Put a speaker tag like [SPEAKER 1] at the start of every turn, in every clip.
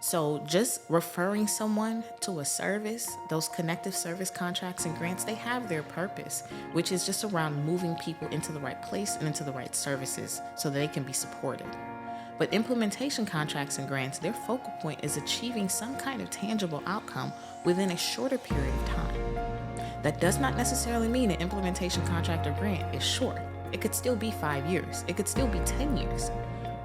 [SPEAKER 1] So just referring someone to a service, those connective service contracts and grants, they have their purpose, which is just around moving people into the right place and into the right services so that they can be supported. But implementation contracts and grants, their focal point is achieving some kind of tangible outcome within a shorter period of time. That does not necessarily mean an implementation contract or grant is short. It could still be 5 years. It could still be 10 years.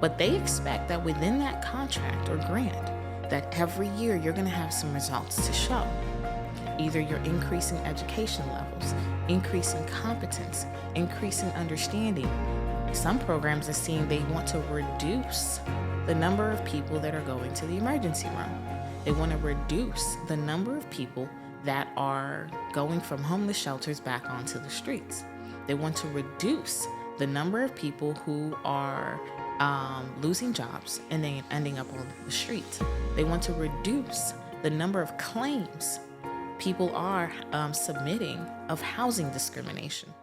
[SPEAKER 1] But they expect that within that contract or grant, that every year you're going to have some results to show. Either you're increasing education levels, increasing competence, increasing understanding. Some programs are seeing they want to reduce the number of people that are going to the emergency room. They want to reduce the number of people that are going from homeless shelters back onto the streets. They want to reduce the number of people who are losing jobs and then ending up on the streets. They want to reduce the number of claims people are submitting of housing discrimination.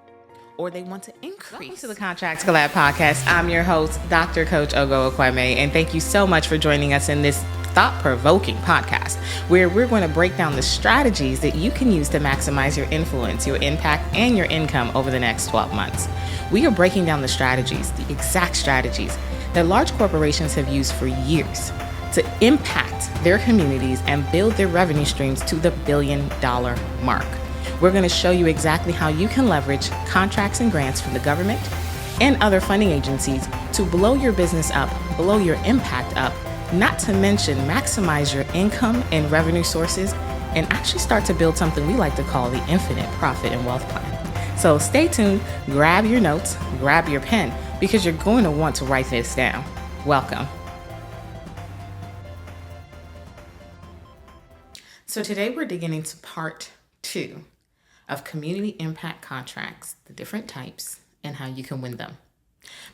[SPEAKER 1] Or they want to increase. Welcome to the Contracts Collab podcast. I'm your host, Dr. Coach Ogo Okweme, and thank you so much for joining us in this thought-provoking podcast, where we're going to break down the strategies that you can use to maximize your influence, your impact, and your income over the next 12 months. We are breaking down the strategies, the exact strategies that large corporations have used for years to impact their communities and build their revenue streams to the $1 billion mark. We're going to show you exactly how you can leverage contracts and grants from the government and other funding agencies to blow your business up, blow your impact up, not to mention maximize your income and revenue sources, and actually start to build something we like to call the infinite profit and wealth plan. So stay tuned, grab your notes, grab your pen, because you're going to want to write this down. Welcome. So today we're digging into part 2 of community impact contracts, the different types, and how you can win them.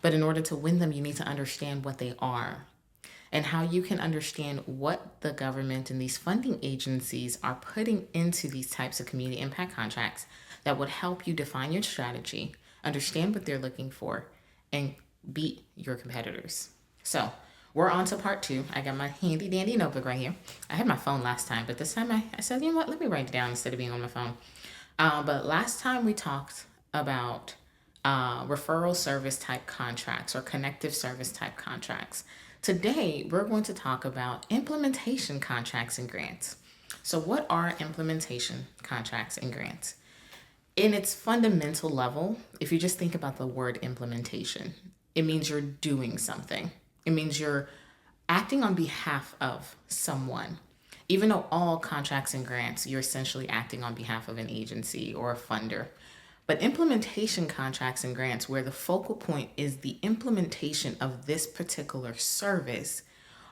[SPEAKER 1] But in order to win them, you need to understand what they are and how you can understand what the government and these funding agencies are putting into these types of community impact contracts that would help you define your strategy, understand what they're looking for, and beat your competitors. So we're on to part 2. I got my handy dandy notebook right here. I had my phone last time, but this time I said, you know what, let me write it down instead of being on my phone. But last time we talked about referral service type contracts or connective service type contracts. Today, we're going to talk about implementation contracts and grants. So what are implementation contracts and grants? In its fundamental level, if you just think about the word implementation, it means you're doing something. It means you're acting on behalf of someone. Even though all contracts and grants, you're essentially acting on behalf of an agency or a funder. But implementation contracts and grants, where the focal point is the implementation of this particular service,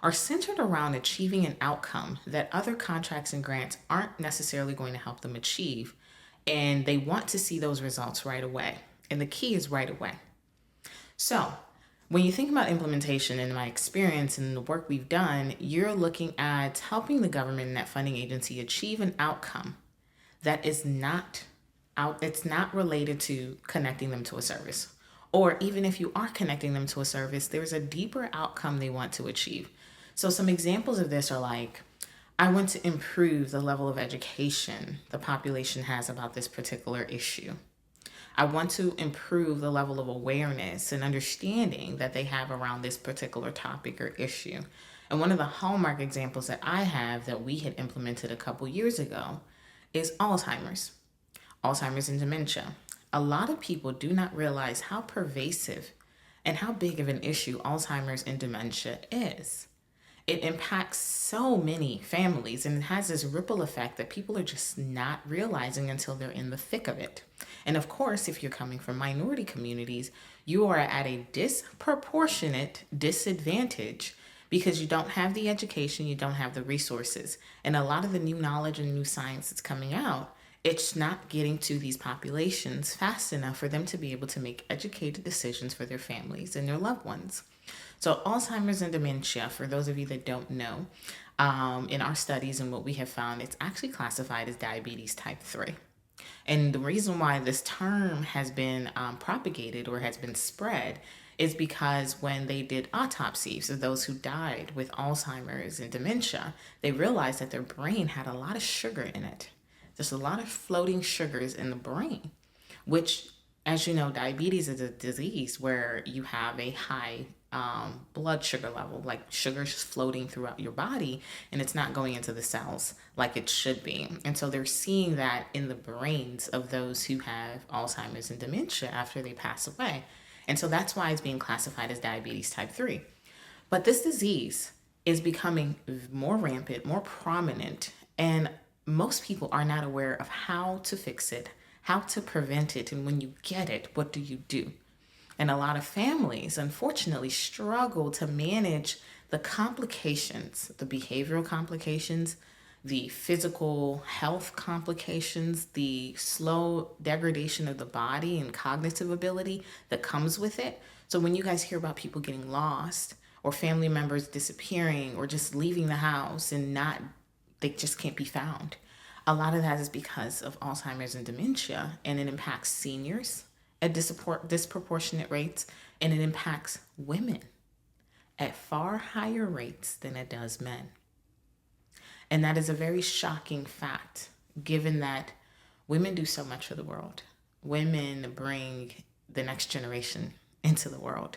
[SPEAKER 1] are centered around achieving an outcome that other contracts and grants aren't necessarily going to help them achieve. And they want to see those results right away. And the key is right away. So when you think about implementation, in my experience and the work we've done, you're looking at helping the government and that funding agency achieve an outcome that is it's not related to connecting them to a service. Or even if you are connecting them to a service, there's a deeper outcome they want to achieve. So some examples of this are like, I want to improve the level of education the population has about this particular issue. I want to improve the level of awareness and understanding that they have around this particular topic or issue. And one of the hallmark examples that I have that we had implemented a couple years ago is Alzheimer's and dementia. A lot of people do not realize how pervasive and how big of an issue Alzheimer's and dementia is. It impacts so many families, and it has this ripple effect that people are just not realizing until they're in the thick of it. And of course, if you're coming from minority communities, you are at a disproportionate disadvantage because you don't have the education, you don't have the resources. And a lot of the new knowledge and new science that's coming out, it's not getting to these populations fast enough for them to be able to make educated decisions for their families and their loved ones. So Alzheimer's and dementia, for those of you that don't know, in our studies and what we have found, it's actually classified as diabetes type 3. And the reason why this term has been propagated or has been spread is because when they did autopsies of those who died with Alzheimer's and dementia, they realized that their brain had a lot of sugar in it. There's a lot of floating sugars in the brain, which, as you know, diabetes is a disease where you have a high blood sugar level, like sugar's just floating throughout your body and it's not going into the cells like it should be. And so they're seeing that in the brains of those who have Alzheimer's and dementia after they pass away. And so that's why it's being classified as diabetes type 3. But this disease is becoming more rampant, more prominent, and most people are not aware of how to fix it, how to prevent it, and when you get it, what do you do? And a lot of families, unfortunately, struggle to manage the complications, the behavioral complications, the physical health complications, the slow degradation of the body and cognitive ability that comes with it. So when you guys hear about people getting lost or family members disappearing or just leaving the house and they just can't be found, a lot of that is because of Alzheimer's and dementia, and it impacts seniors at disproportionate rates, and it impacts women at far higher rates than it does men. And that is a very shocking fact, given that women do so much for the world. Women bring the next generation into the world.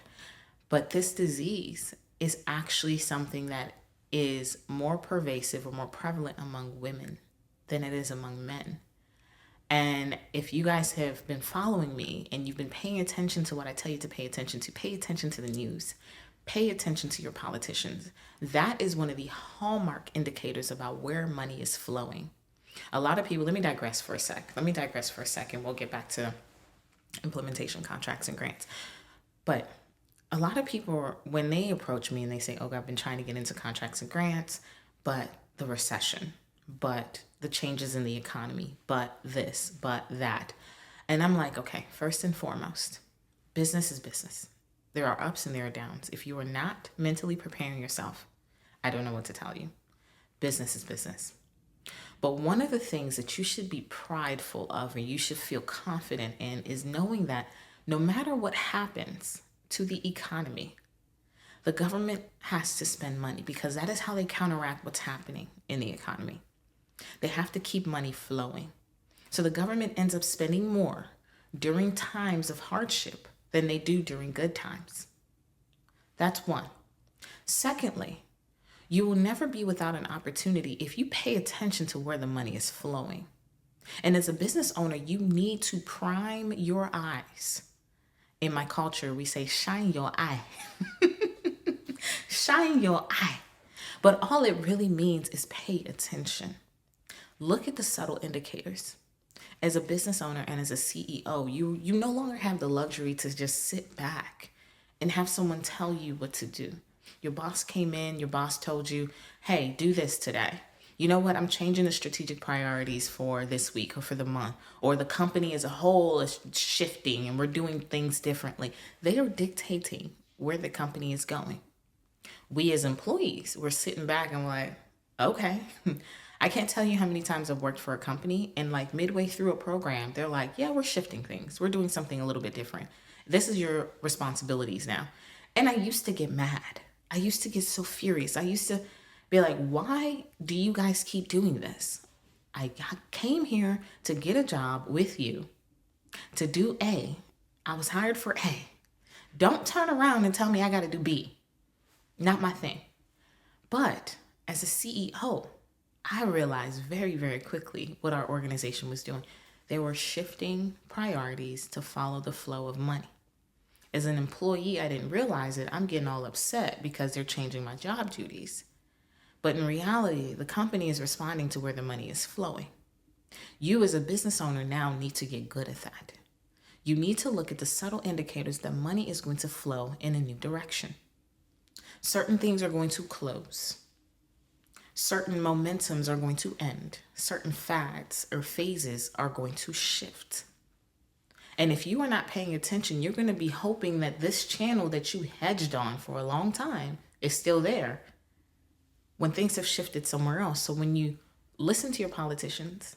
[SPEAKER 1] But this disease is actually something that is more pervasive or more prevalent among women than it is among men. And if you guys have been following me and you've been paying attention to what I tell you to pay attention to the news, pay attention to your politicians. That is one of the hallmark indicators about where money is flowing. A lot of people, let me digress for a second. We'll get back to implementation contracts and grants. But a lot of people, when they approach me and they say, oh, I've been trying to get into contracts and grants, but the recession, but the changes in the economy, but this, but that. And I'm like, okay, first and foremost, business is business. There are ups and there are downs. If you are not mentally preparing yourself, I don't know what to tell you. Business is business. But one of the things that you should be prideful of and you should feel confident in is knowing that no matter what happens to the economy, the government has to spend money because that is how they counteract what's happening in the economy. They have to keep money flowing. So the government ends up spending more during times of hardship than they do during good times. That's one. Secondly, you will never be without an opportunity if you pay attention to where the money is flowing. And as a business owner, you need to prime your eyes. In my culture, we say, shine your eye. Shine your eye. But all it really means is pay attention. Look at the subtle indicators. As a business owner and as a CEO, you no longer have the luxury to just sit back and have someone tell you what to do. Your boss came in, your boss told you, hey, do this today. You know what? I'm changing the strategic priorities for this week or for the month, or the company as a whole is shifting and we're doing things differently. They are dictating where the company is going. We as employees, we're sitting back and we're like, okay. I can't tell you how many times I've worked for a company and like midway through a program, they're like, yeah, we're shifting things. We're doing something a little bit different. This is your responsibilities now. And I used to get mad. I used to get so furious. I used to be like, why do you guys keep doing this? I came here to get a job with you to do A. I was hired for A. Don't turn around and tell me I got to do B. Not my thing. But as a CEO, I realized very, very quickly what our organization was doing. They were shifting priorities to follow the flow of money. As an employee, I didn't realize it. I'm getting all upset because they're changing my job duties. But in reality, the company is responding to where the money is flowing. You as a business owner now need to get good at that. You need to look at the subtle indicators that money is going to flow in a new direction. Certain things are going to close. Certain momentums are going to end. Certain fads or phases are going to shift. And if you are not paying attention, you're going to be hoping that this channel that you hedged on for a long time is still there when things have shifted somewhere else. So when you listen to your politicians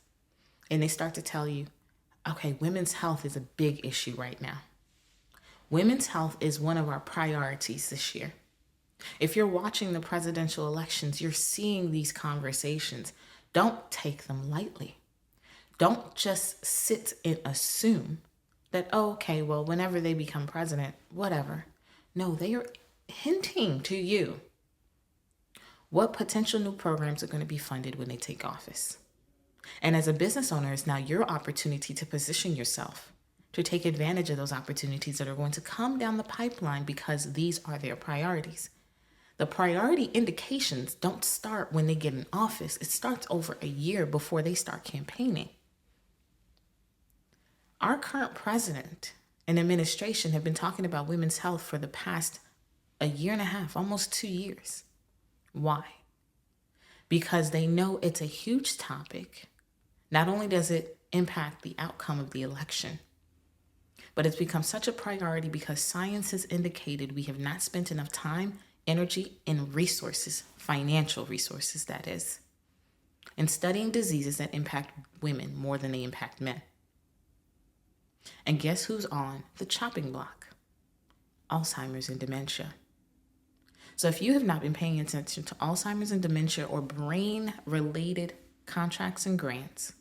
[SPEAKER 1] and they start to tell you, okay, women's health is a big issue right now. Women's health is one of our priorities this year. If you're watching the presidential elections, you're seeing these conversations. Don't take them lightly. Don't just sit and assume that, oh, okay, well, whenever they become president, whatever. No, they are hinting to you what potential new programs are going to be funded when they take office. And as a business owner, it's now your opportunity to position yourself to take advantage of those opportunities that are going to come down the pipeline because these are their priorities. The priority indications don't start when they get in office. It starts over a year before they start campaigning. Our current president and administration have been talking about women's health for the past a year and a half, almost 2 years. Why? Because they know it's a huge topic. Not only does it impact the outcome of the election, but it's become such a priority because science has indicated we have not spent enough time, energy, and resources, financial resources that is, in studying diseases that impact women more than they impact men. And guess who's on the chopping block? Alzheimer's and dementia. So if you have not been paying attention to Alzheimer's and dementia or brain-related contracts and grants,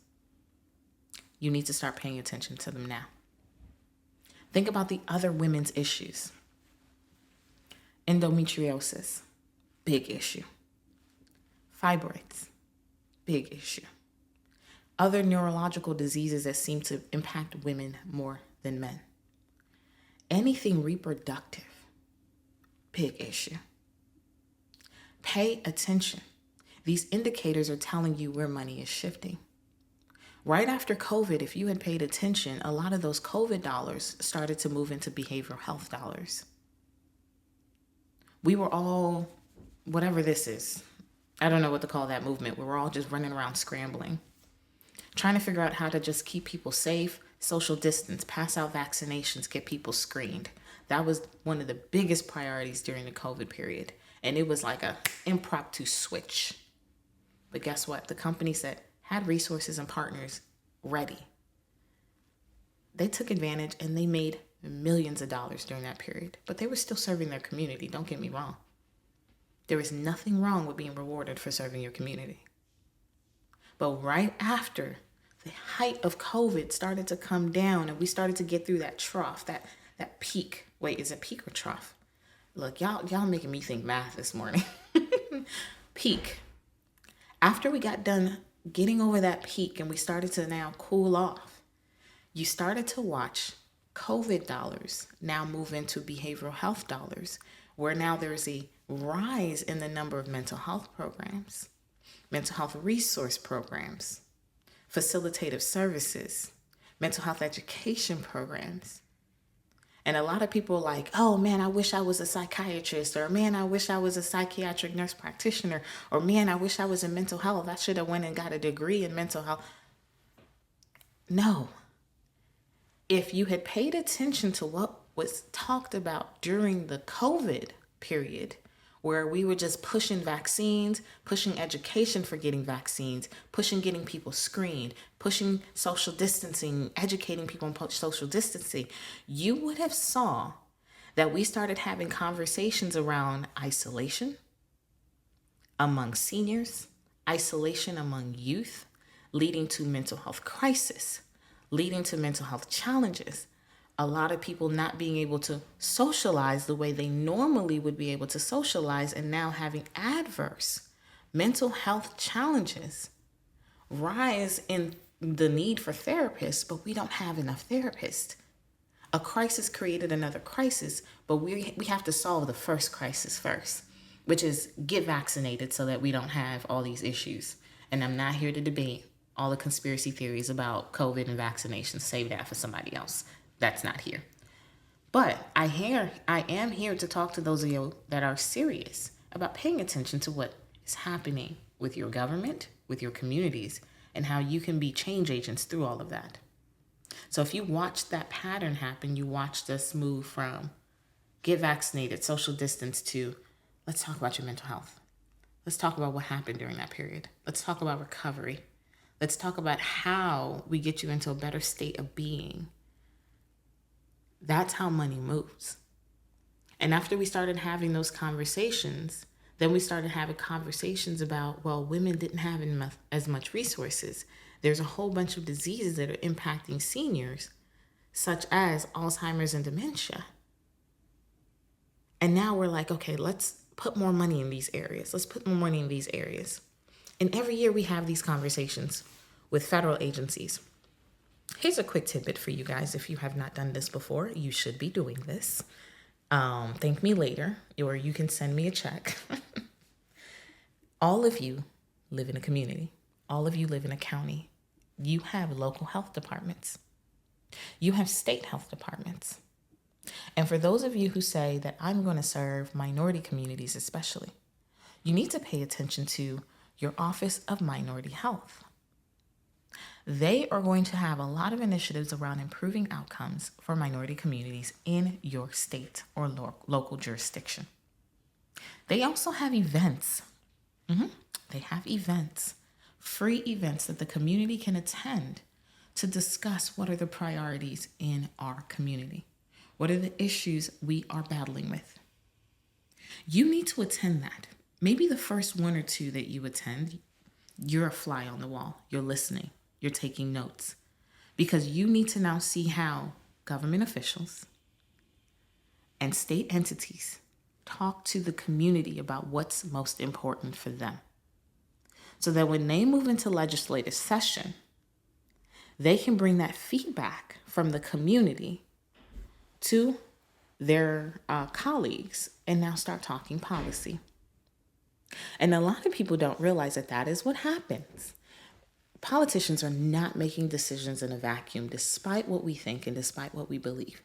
[SPEAKER 1] you need to start paying attention to them now. Think about the other women's issues. Endometriosis, big issue. Fibroids, big issue. Other neurological diseases that seem to impact women more than men. Anything reproductive, big issue. Pay attention. These indicators are telling you where money is shifting. Right after COVID, if you had paid attention, a lot of those COVID dollars started to move into behavioral health dollars. We were all, whatever this is, I don't know what to call that movement. We were all just running around scrambling, trying to figure out how to just keep people safe, social distance, pass out vaccinations, get people screened. That was one of the biggest priorities during the COVID period. And it was like an impromptu switch. But guess what? The companies that had resources and partners ready, they took advantage and they made millions of dollars during that period. But they were still serving their community. Don't get me wrong. There is nothing wrong with being rewarded for serving your community. But right after the height of COVID started to come down and we started to get through that trough, that peak. Wait, is it peak or trough? Look, y'all making me think math this morning. Peak. After we got done getting over that peak and we started to now cool off, you started to watch COVID dollars now move into behavioral health dollars, where now there's a rise in the number of mental health programs, mental health resource programs, facilitative services, mental health education programs. And a lot of people are like, oh man, I wish I was a psychiatrist, or man, I wish I was a psychiatric nurse practitioner, or man, I wish I was in mental health. I should have went and got a degree in mental health. No. If you had paid attention to what was talked about during the COVID period, where we were just pushing vaccines, pushing education for getting vaccines, pushing getting people screened, pushing social distancing, educating people on social distancing, you would have saw that we started having conversations around isolation among seniors, isolation among youth, leading to mental health crisis, leading to mental health challenges. A lot of people not being able to socialize the way they normally would be able to socialize, and now having adverse mental health challenges rise in the need for therapists, but we don't have enough therapists. A crisis created another crisis, but we have to solve the first crisis first, which is get vaccinated so that we don't have all these issues. And I'm not here to debate all the conspiracy theories about COVID and vaccinations. Save that for somebody else. That's not here. But I am here to talk to those of you that are serious about paying attention to what is happening with your government, with your communities, and how you can be change agents through all of that. So if you watched that pattern happen, you watched us move from get vaccinated, social distance, to let's talk about your mental health. Let's talk about what happened during that period. Let's talk about recovery. Let's talk about how we get you into a better state of being. That's how money moves. And after we started having those conversations, then we started having conversations about, well, women didn't have as much resources. There's a whole bunch of diseases that are impacting seniors, such as Alzheimer's and dementia. And now we're like, okay, let's put more money in these areas. Let's put more money in these areas. And every year we have these conversations with federal agencies. Here's a quick tidbit for you guys. If you have not done this before, you should be doing this. Thank me later, or you can send me a check. All of you live in a community. All of you live in a county. You have local health departments. You have state health departments. And for those of you who say that I'm going to serve minority communities especially, you need to pay attention to your Office of Minority Health. They are going to have a lot of initiatives around improving outcomes for minority communities in your state or local jurisdiction. They also have events. They have events, free events that the community can attend to discuss what are the priorities in our community. What are the issues we are battling with? You need to attend that. Maybe the first one or two that you attend, you're a fly on the wall. You're listening. You're taking notes. Because you need to now see how government officials and state entities talk to the community about what's most important for them. So that when they move into legislative session, they can bring that feedback from the community to their colleagues and now start talking policy. And a lot of people don't realize that that is what happens. Politicians are not making decisions in a vacuum, despite what we think and despite what we believe.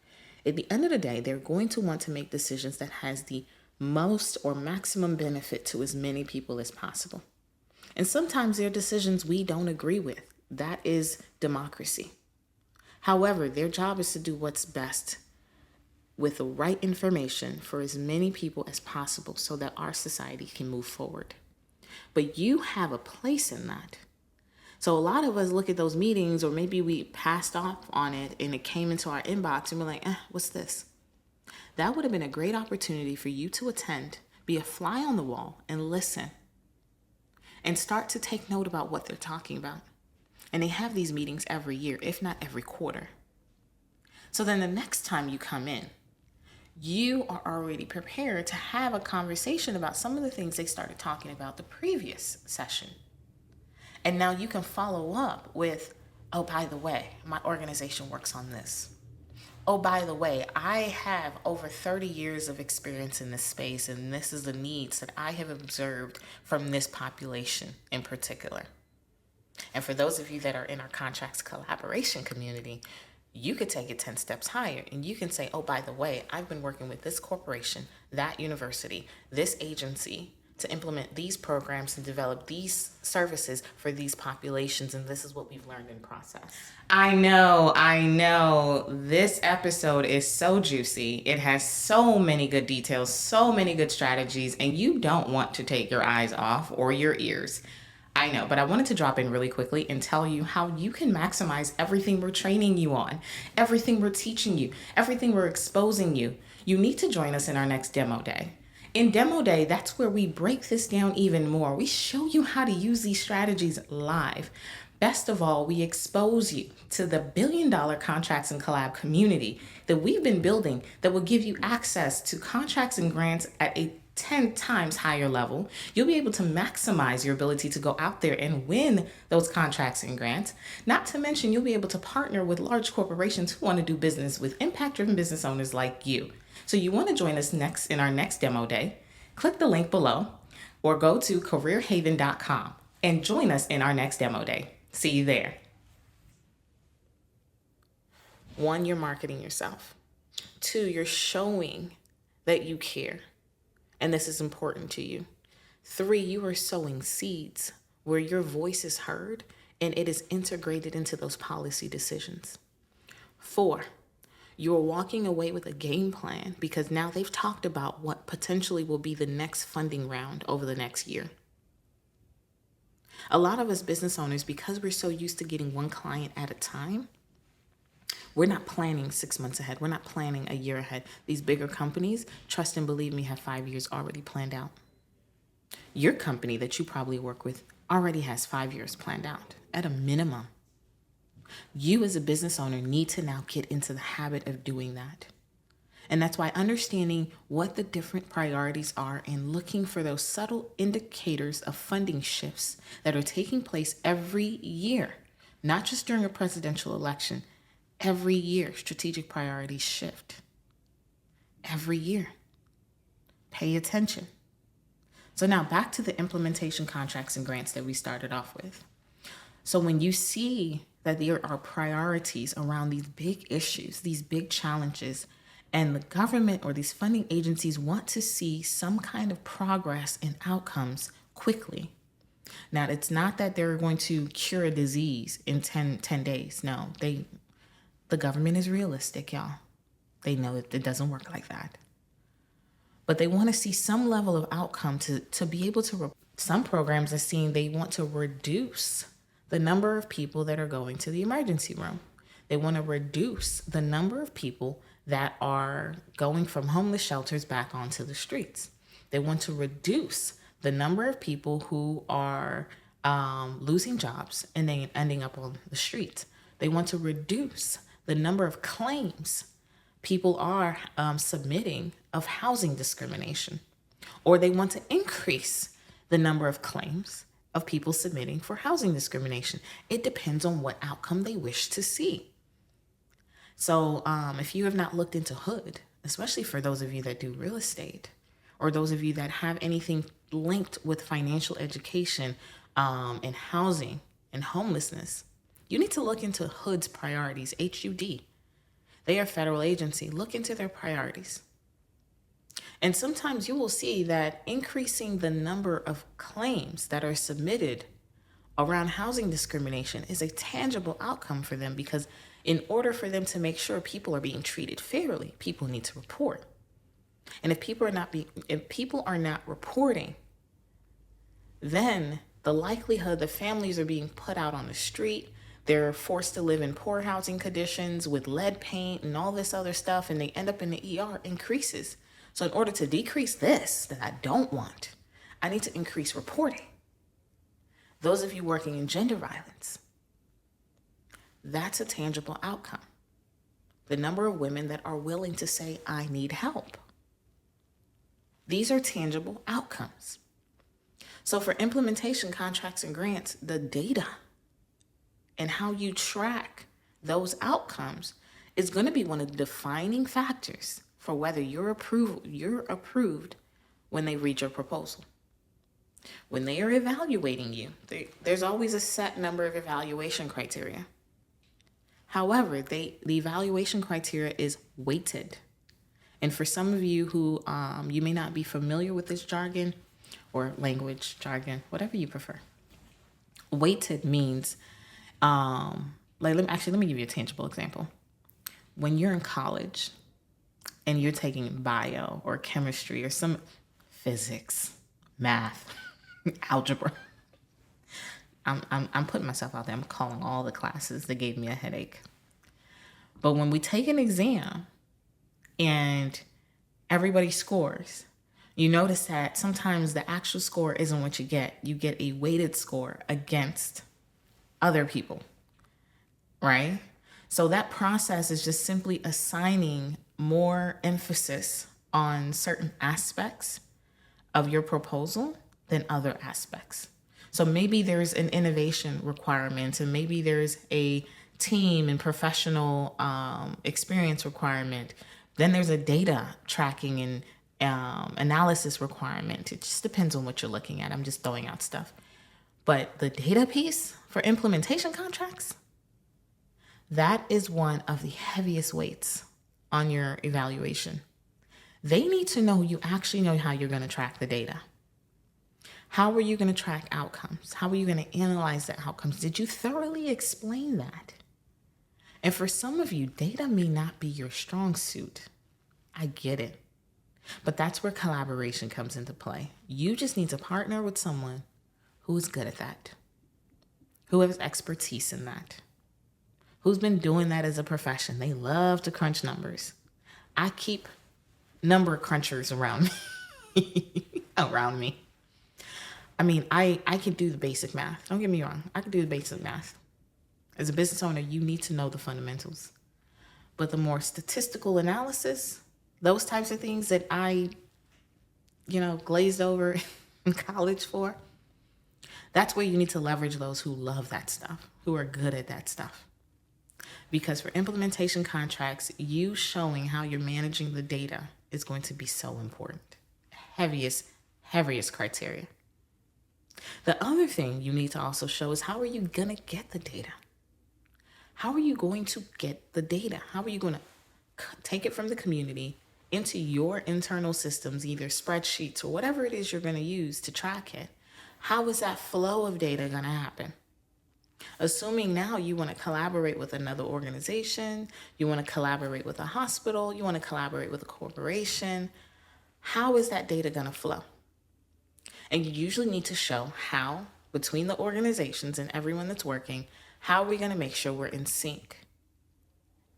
[SPEAKER 1] At the end of the day, they're going to want to make decisions that has the most or maximum benefit to as many people as possible. And sometimes they're decisions we don't agree with. That is democracy. However, their job is to do what's best with the right information for as many people as possible so that our society can move forward. But you have a place in that. So a lot of us look at those meetings, or maybe we passed off on it and it came into our inbox and we're like, what's this? That would have been a great opportunity for you to attend, be a fly on the wall and listen and start to take note about what they're talking about. And they have these meetings every year, if not every quarter. So then the next time you come in, you are already prepared to have a conversation about some of the things they started talking about the previous session. And now you can follow up with, oh, by the way, my organization works on this. Oh, by the way, I have over 30 years of experience in this space, and this is the needs that I have observed from this population in particular. And for those of you that are in our contracts collaboration community, you could take it 10 steps higher and you can say, oh, by the way, I've been working with this corporation, that university, this agency to implement these programs and develop these services for these populations. And this is what we've learned in process. I know. This episode is so juicy. It has so many good details, so many good strategies, and you don't want to take your eyes off or your ears. I know, but I wanted to drop in really quickly and tell you how you can maximize everything we're training you on, everything we're teaching you, everything we're exposing you. You need to join us in our next demo day. In Demo Day, that's where we break this down even more. We show you how to use these strategies live. Best of all, we expose you to the $1 billion contracts and collab community that we've been building that will give you access to contracts and grants at a 10 times higher level. You'll be able to maximize your ability to go out there and win those contracts and grants. Not to mention, you'll be able to partner with large corporations who want to do business with impact-driven business owners like you. So you want to join us next in our next demo day, click the link below or go to careerhaven.com and join us in our next demo day. See you there. 1, you're marketing yourself. 2, you're showing that you care and this is important to you. 3, you are sowing seeds where your voice is heard and it is integrated into those policy decisions. 4, you're walking away with a game plan because now they've talked about what potentially will be the next funding round over the next year. A lot of us business owners, because we're so used to getting one client at a time, We're not planning 6 months ahead. We're not planning a year ahead. These bigger companies, trust and believe me, have 5 years already planned out. Your company that you probably work with already has 5 years planned out at a minimum. You as a business owner need to now get into the habit of doing that. And that's why understanding what the different priorities are and looking for those subtle indicators of funding shifts that are taking place every year, not just during a presidential election. Every year, strategic priorities shift. Every year. Pay attention. So now back to the implementation contracts and grants that we started off with. So when you see that there are priorities around these big issues, these big challenges, and the government or these funding agencies want to see some kind of progress and outcomes quickly. Now, it's not that they're going to cure a disease in 10 days. No, the government is realistic, y'all. They know it doesn't work like that. But they want to see some level of outcome to be able to, some programs are seeing they want to reduce the number of people that are going to the emergency room. They want to reduce the number of people that are going from homeless shelters back onto the streets. They want to reduce the number of people who are losing jobs and then ending up on the streets. They want to reduce the number of claims people are submitting of housing discrimination, or they want to increase the number of claims of people submitting for housing discrimination. It depends on what outcome they wish to see. So if you have not looked into HealthLeadHER, especially for those of you that do real estate, or those of you that have anything linked with financial education and housing and homelessness, you need to look into HUD's priorities, HUD. They are a federal agency. Look into their priorities. And sometimes you will see that increasing the number of claims that are submitted around housing discrimination is a tangible outcome for them, because in order for them to make sure people are being treated fairly, people need to report. And if people are not reporting, then the likelihood that families are being put out on the street, they're forced to live in poor housing conditions with lead paint and all this other stuff, and they end up in the ER, increases. So in order to decrease this that I don't want, I need to increase reporting. Those of you working in gender violence, that's a tangible outcome. The number of women that are willing to say, I need help. These are tangible outcomes. So for implementation contracts and grants, the data and how you track those outcomes is going to be one of the defining factors for whether you're approved when they read your proposal. When they are evaluating you, there's always a set number of evaluation criteria. However, the evaluation criteria is weighted. And for some of you who you may not be familiar with this jargon or language jargon, whatever you prefer, weighted means, let me give you a tangible example. When you're in college and you're taking bio or chemistry or some physics, math, algebra, I'm putting myself out there. I'm calling all the classes that gave me a headache. But when we take an exam and everybody scores, you notice that sometimes the actual score isn't what you get. You get a weighted score against other people, right? So that process is just simply assigning more emphasis on certain aspects of your proposal than other aspects. So maybe there's an innovation requirement, and maybe there's a team and professional experience requirement. Then there's a data tracking and analysis requirement. It just depends on what you're looking at. I'm just throwing out stuff. But the data piece for implementation contracts, that is one of the heaviest weights on your evaluation. They need to know you actually know how you're going to track the data. How are you going to track outcomes? How are you going to analyze the outcomes? Did you thoroughly explain that? And for some of you, data may not be your strong suit. I get it. But that's where collaboration comes into play. You just need to partner with someone who is good at that, who has expertise in that, who's been doing that as a profession. They love to crunch numbers. I keep number crunchers around me. around me. I mean, I can do the basic math. Don't get me wrong. I can do the basic math. As a business owner, you need to know the fundamentals. But the more statistical analysis, those types of things that I, glazed over in college for, that's where you need to leverage those who love that stuff, who are good at that stuff. Because for implementation contracts, you showing how you're managing the data is going to be so important. Heaviest criteria. The other thing you need to also show is how are you going to get the data? How are you going to get the data? How are you going to take it from the community into your internal systems, either spreadsheets or whatever it is you're going to use to track it? How is that flow of data going to happen? Assuming now you want to collaborate with another organization, you want to collaborate with a hospital, you want to collaborate with a corporation, how is that data going to flow? And you usually need to show how, between the organizations and everyone that's working, how are we going to make sure we're in sync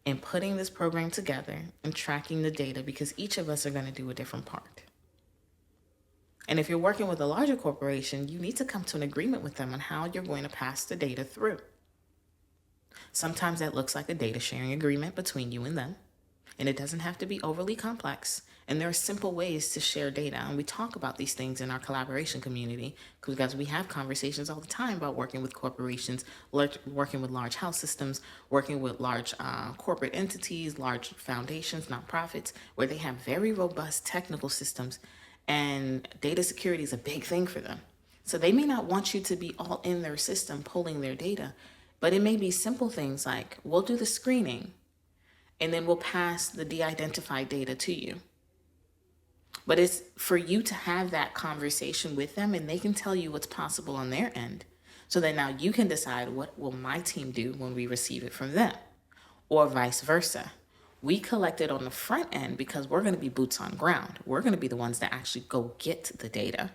[SPEAKER 1] in putting this program together and tracking the data, because each of us are going to do a different part. And if you're working with a larger corporation, you need to come to an agreement with them on how you're going to pass the data through. Sometimes that looks like a data sharing agreement between you and them, and it doesn't have to be overly complex. And there are simple ways to share data, and we talk about these things in our collaboration community because we have conversations all the time about working with corporations, working with large health systems, working with large corporate entities, large foundations, nonprofits, where they have very robust technical systems. And data security is a big thing for them. So they may not want you to be all in their system pulling their data, but it may be simple things like we'll do the screening and then we'll pass the de-identified data to you. But it's for you to have that conversation with them, and they can tell you what's possible on their end. So that now you can decide, what will my team do when we receive it from them? Or vice versa. We collect it on the front end because we're going to be boots on ground. We're going to be the ones that actually go get the data.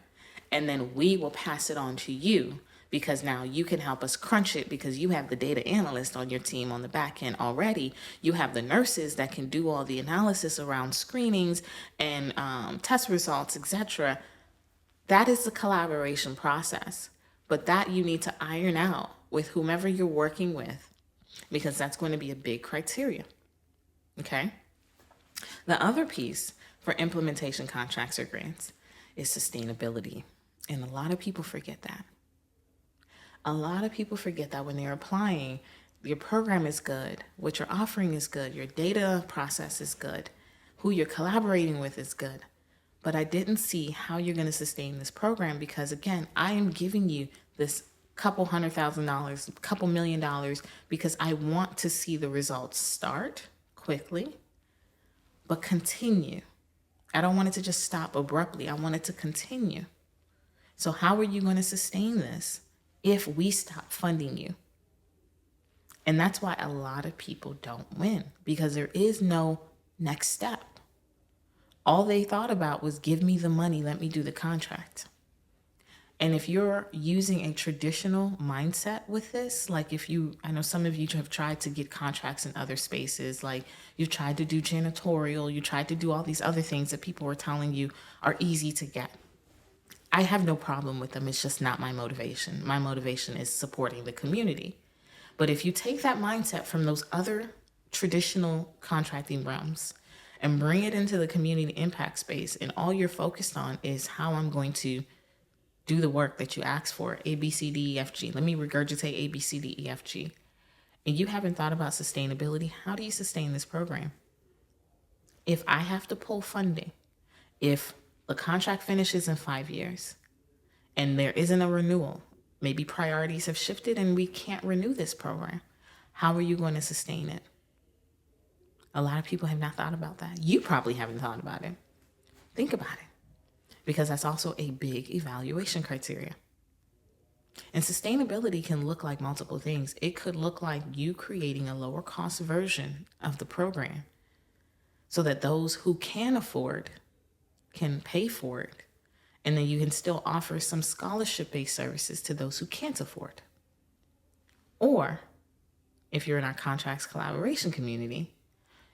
[SPEAKER 1] And then we will pass it on to you because now you can help us crunch it because you have the data analyst on your team on the back end already. You have the nurses that can do all the analysis around screenings and test results, etc. That is the collaboration process. But that you need to iron out with whomever you're working with, because that's going to be a big criteria. Okay. The other piece for implementation contracts or grants is sustainability. And a lot of people forget that. A lot of people forget that when they're applying, your program is good, what you're offering is good, your data process is good, who you're collaborating with is good. But I didn't see how you're going to sustain this program because, again, I am giving you this couple $100,000, couple $1 million because I want to see the results start quickly, but continue. I don't want it to just stop abruptly. I want it to continue. So how are you going to sustain this if we stop funding you? And that's why a lot of people don't win, because there is no next step. All they thought about was give me the money, let me do the contract. And if you're using a traditional mindset with this, like I know some of you have tried to get contracts in other spaces, like you've tried to do janitorial, you tried to do all these other things that people were telling you are easy to get. I have no problem with them. It's just not my motivation. My motivation is supporting the community. But if you take that mindset from those other traditional contracting realms and bring it into the community impact space, and all you're focused on is how I'm going to do the work that you asked for, A, B, C, D, E, F, G. Let me regurgitate A, B, C, D, E, F, G. And you haven't thought about sustainability. How do you sustain this program? If I have to pull funding, if the contract finishes in 5 years and there isn't a renewal, maybe priorities have shifted and we can't renew this program, how are you going to sustain it? A lot of people have not thought about that. You probably haven't thought about it. Think about it. Because that's also a big evaluation criteria. And sustainability can look like multiple things. It could look like you creating a lower cost version of the program so that those who can afford can pay for it. And then you can still offer some scholarship-based services to those who can't afford. Or if you're in our contracts collaboration community,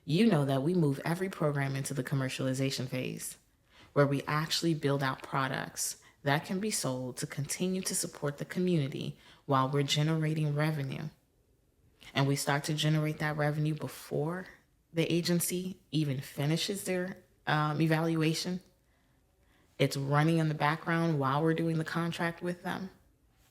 [SPEAKER 1] you know that we move every program into the commercialization phase, where we actually build out products that can be sold to continue to support the community while we're generating revenue. And we start to generate that revenue before the agency even finishes their evaluation. It's running in the background while we're doing the contract with them.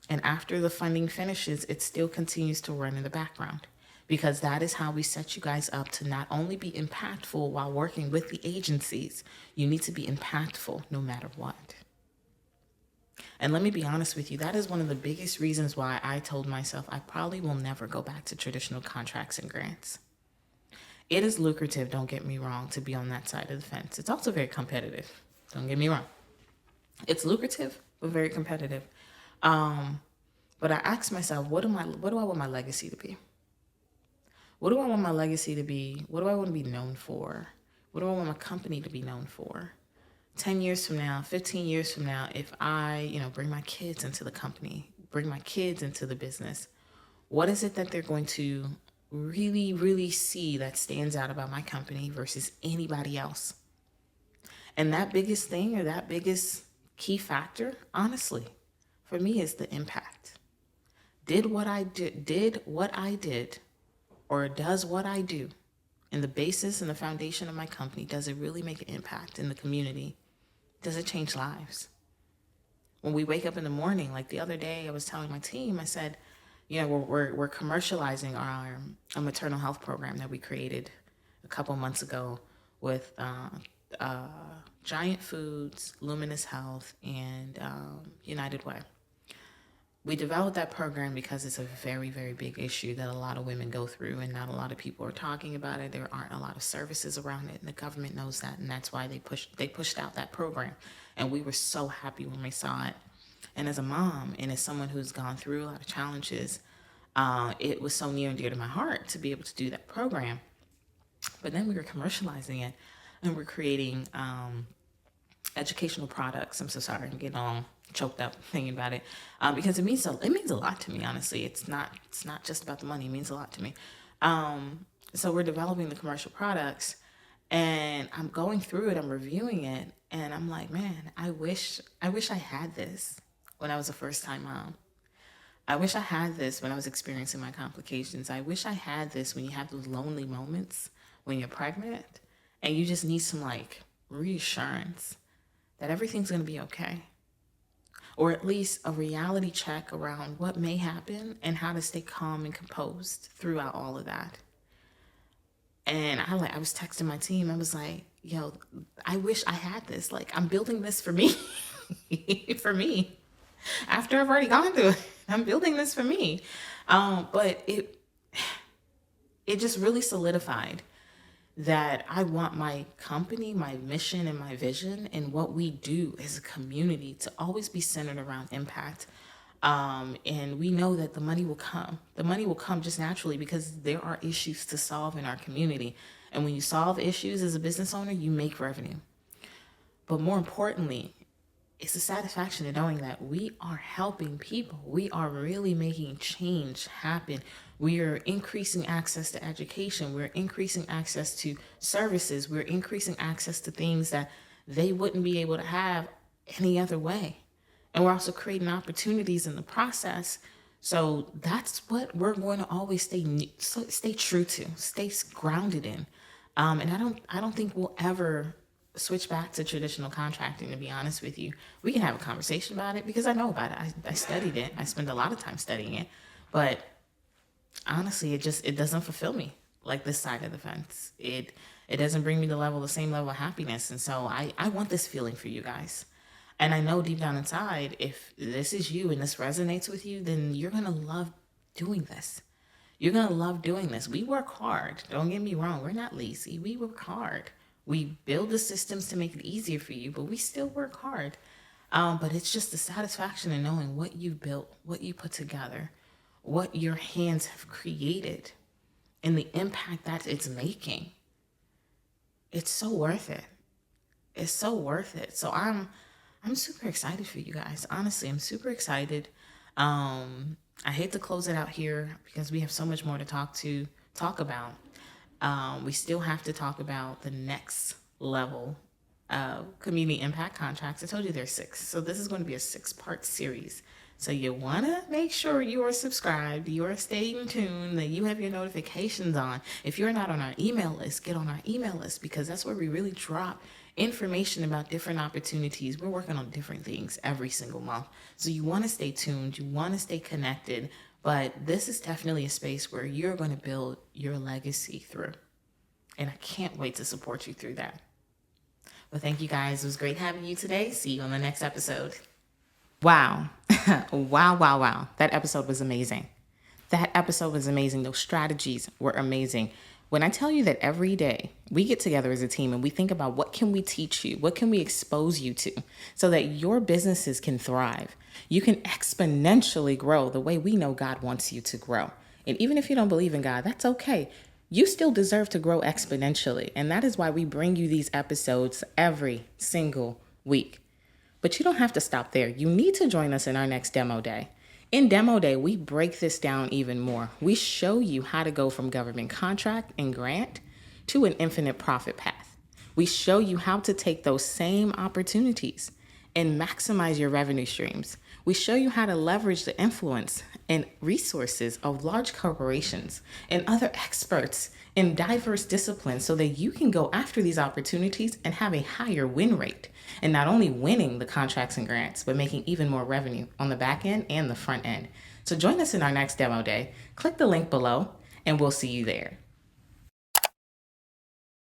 [SPEAKER 1] And after the funding finishes, it still continues to run in the background, because that is how we set you guys up to not only be impactful while working with the agencies, you need to be impactful no matter what. And let me be honest with you, that is one of the biggest reasons why I told myself I probably will never go back to traditional contracts and grants. It is lucrative, don't get me wrong, to be on that side of the fence. It's also very competitive, don't get me wrong. It's lucrative, but very competitive. But I asked myself, what do I want my legacy to be? What do I want my legacy to be? What do I want to be known for? What do I want my company to be known for? 10 years from now, 15 years from now, if I, bring my kids into the company, bring my kids into the business, what is it that they're going to really, really see that stands out about my company versus anybody else? And that biggest thing, or that biggest key factor, honestly, for me, is the impact. Did what I did, or does what I do, and the basis and the foundation of my company, does it really make an impact in the community? Does it change lives? When we wake up in the morning, like the other day, I was telling my team, I said, we're commercializing our maternal health program that we created a couple months ago with Giant Foods, Luminous Health, and United Way. We developed that program because it's a very, very big issue that a lot of women go through, and not a lot of people are talking about it. There aren't a lot of services around it, and the government knows that, and that's why they pushed out that program. And we were so happy when we saw it. And as a mom, and as someone who's gone through a lot of challenges, it was so near and dear to my heart to be able to do that program. But then we were commercializing it, and we're creating educational products. I'm so sorry, I'm getting all choked up thinking about it, because it means a lot to me. Honestly, it's not just about the money. It means a lot to me. So we're developing the commercial products, and I'm going through it. I'm reviewing it, and I'm like, man, I wish I had this when I was a first-time mom. I wish I had this when I was experiencing my complications. I wish I had this when you have those lonely moments when you're pregnant, and you just need some reassurance that everything's going to be okay. Or at least a reality check around what may happen and how to stay calm and composed throughout all of that. And I was texting my team. I was like, yo, I wish I had this. I'm building this for me. For me. After I've already gone through it, I'm building this for me. But it just really solidified that I want my company, my mission, and my vision, and what we do as a community to always be centered around impact. And we know that the money will come. The money will come just naturally because there are issues to solve in our community. And when you solve issues as a business owner, you make revenue. But more importantly, it's the satisfaction of knowing that we are helping people. We are really making change happen. We are increasing access to education. We're increasing access to services. We're increasing access to things that they wouldn't be able to have any other way. And we're also creating opportunities in the process. So that's what we're going to always stay true to, stay grounded in. And I don't think we'll ever switch back to traditional contracting, to be honest with you. We can have a conversation about it because I know about it. I studied it. I spend a lot of time studying it. But honestly, it doesn't fulfill me like this side of the fence. It doesn't bring me the same level of happiness. And so I want this feeling for you guys. And I know deep down inside, if this is you and this resonates with you, then you're going to love doing this. You're going to love doing this. We work hard. Don't get me wrong. We're not lazy. We work hard. We build the systems to make it easier for you, but we still work hard. But it's just the satisfaction in knowing what you built, what you put together, what your hands have created, and the impact that it's making. It's so worth it. It's so worth it. So I'm super excited for you guys. Honestly, I'm super excited. I hate to close it out here because we have so much more to talk about. We still have to talk about the next level of community impact contracts. I told you there's 6. So this is going to be a 6-part series. So you want to make sure you are subscribed, you are staying tuned, that you have your notifications on. If you're not on our email list, get on our email list, because that's where we really drop information about different opportunities. We're working on different things every single month. So you want to stay tuned, you want to stay connected, but this is definitely a space where you're going to build your legacy through. And I can't wait to support you through that. Well, thank you guys. It was great having you today. See you on the next episode. Wow. Wow. That episode was amazing. Those strategies were amazing. When I tell you that every day we get together as a team and we think about what can we teach you, what can we expose you to so that your businesses can thrive, you can exponentially grow the way we know God wants you to grow. And even if you don't believe in God, that's okay. You still deserve to grow exponentially. And that is why we bring you these episodes every single week. But you don't have to stop there. You need to join us in our next demo day. In Demo Day, we break this down even more. We show you how to go from government contract and grant to an infinite profit path. We show you how to take those same opportunities and maximize your revenue streams. We show you how to leverage the influence and resources of large corporations and other experts in diverse disciplines so that you can go after these opportunities and have a higher win rate. And not only winning the contracts and grants, but making even more revenue on the back end and the front end. So join us in our next demo day. Click the link below and we'll see you there.